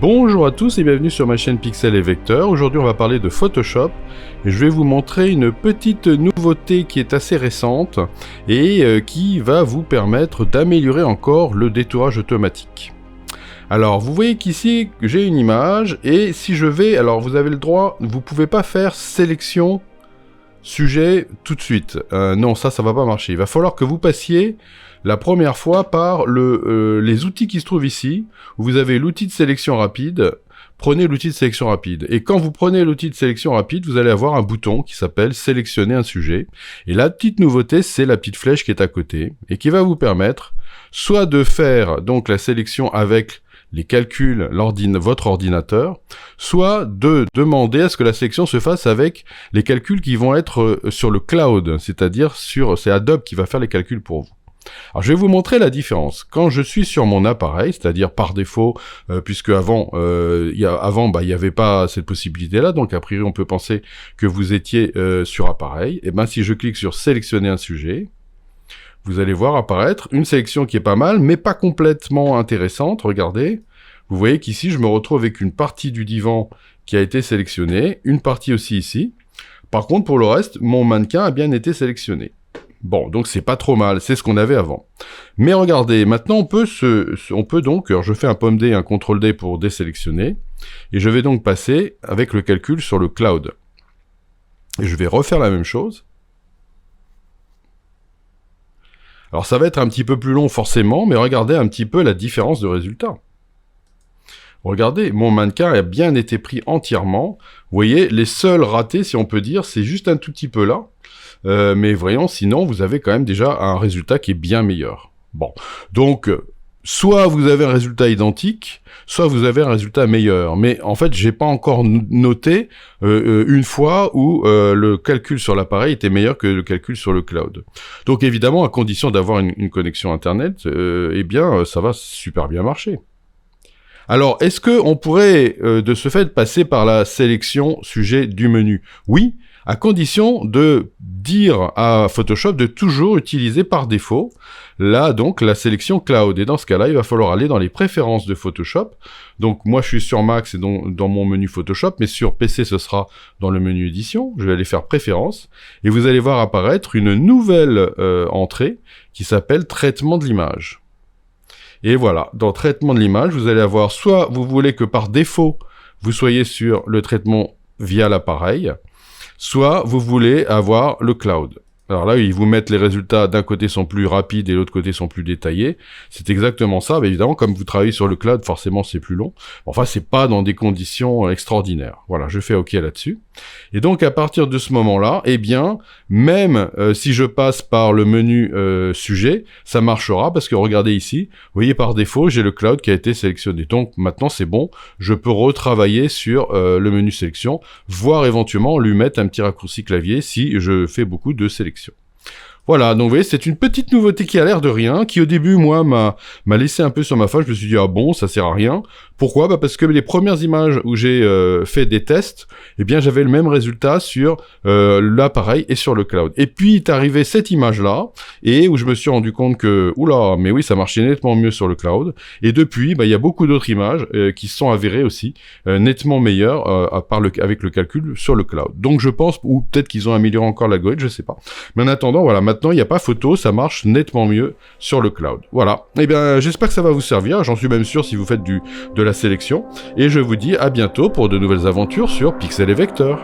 Bonjour à tous et bienvenue sur ma chaîne Pixel et Vecteur. Aujourd'hui on va parler de Photoshop et je vais vous montrer une petite nouveauté qui est assez récente et qui va vous permettre d'améliorer encore le détourage automatique. Alors vous voyez qu'ici j'ai une image et si je vais, alors vous avez le droit, vous pouvez pas faire sélection sujet tout de suite. Non, ça va pas marcher. Il va falloir que vous passiez la première fois par les outils qui se trouvent ici, où vous avez l'outil de sélection rapide. Prenez l'outil de sélection rapide. Et quand vous prenez l'outil de sélection rapide, vous allez avoir un bouton qui s'appelle sélectionner un sujet. Et la petite nouveauté, c'est la petite flèche qui est à côté et qui va vous permettre soit de faire donc la sélection avec les calculs, votre ordinateur, soit de demander à ce que la sélection se fasse avec les calculs qui vont être sur le cloud, c'est-à-dire c'est Adobe qui va faire les calculs pour vous. Alors je vais vous montrer la différence. Quand je suis sur mon appareil, c'est-à-dire par défaut, puisque avant il n'y avait pas cette possibilité-là, donc a priori on peut penser que vous étiez sur appareil, et ben si je clique sur sélectionner un sujet, vous allez voir apparaître une sélection qui est pas mal, mais pas complètement intéressante. Regardez, vous voyez qu'ici, je me retrouve avec une partie du divan qui a été sélectionnée, une partie aussi ici. Par contre, pour le reste, mon mannequin a bien été sélectionné. Bon, donc c'est pas trop mal, c'est ce qu'on avait avant. Mais regardez, maintenant on peut donc, alors je fais un pomme D, un CTRL D pour désélectionner, et je vais donc passer avec le calcul sur le cloud. Et je vais refaire la même chose. Alors ça va être un petit peu plus long forcément, mais regardez un petit peu la différence de résultat. Regardez, mon mannequin a bien été pris entièrement. Vous voyez, les seuls ratés, si on peut dire, c'est juste un tout petit peu là. Mais voyons, sinon, vous avez quand même déjà un résultat qui est bien meilleur. Bon, donc, soit vous avez un résultat identique, soit vous avez un résultat meilleur. Mais en fait, j'ai pas encore noté une fois où le calcul sur l'appareil était meilleur que le calcul sur le cloud. Donc évidemment, à condition d'avoir une connexion Internet, eh bien, ça va super bien marcher. Alors, est-ce que on pourrait, de ce fait, passer par la sélection sujet du menu? Oui, à condition de dire à Photoshop de toujours utiliser par défaut, là, donc, la sélection cloud. Et dans ce cas-là, il va falloir aller dans les préférences de Photoshop. Donc, moi, je suis sur Mac, c'est dans mon menu Photoshop, mais sur PC, ce sera dans le menu édition. Je vais aller faire préférences. Et vous allez voir apparaître une nouvelle entrée qui s'appelle traitement de l'image. Et voilà, dans traitement de l'image, vous allez avoir soit vous voulez que par défaut, vous soyez sur le traitement via l'appareil, soit vous voulez avoir le cloud. Alors là, ils vous mettent les résultats, d'un côté sont plus rapides et de l'autre côté sont plus détaillés. C'est exactement ça, mais évidemment, comme vous travaillez sur le cloud, forcément c'est plus long. Enfin, c'est pas dans des conditions extraordinaires. Voilà, je fais OK là-dessus. Et donc, à partir de ce moment-là, eh bien, même si je passe par le menu sujet, ça marchera parce que regardez ici, vous voyez par défaut, j'ai le cloud qui a été sélectionné. Donc maintenant, c'est bon, je peux retravailler sur le menu sélection, voire éventuellement lui mettre un petit raccourci clavier si je fais beaucoup de sélection. Voilà, donc vous voyez, c'est une petite nouveauté qui a l'air de rien, qui au début, moi, m'a laissé un peu sur ma face. Je me suis dit, ah bon, ça sert à rien. Pourquoi? Bah parce que les premières images où j'ai fait des tests, eh bien, j'avais le même résultat sur l'appareil et sur le cloud. Et puis, est arrivé cette image-là, et où je me suis rendu compte que, oula, mais oui, ça marchait nettement mieux sur le cloud. Et depuis, bah, il y a beaucoup d'autres images qui se sont avérées aussi nettement meilleures avec le calcul sur le cloud. Donc, je pense, ou peut-être qu'ils ont amélioré encore l'algorithme, je sais pas. Mais en attendant, voilà, maintenant, il n'y a pas photo, ça marche nettement mieux sur le cloud. Voilà. Eh bien, j'espère que ça va vous servir. J'en suis même sûr si vous faites de la sélection. Et je vous dis à bientôt pour de nouvelles aventures sur Pixel et Vecteur.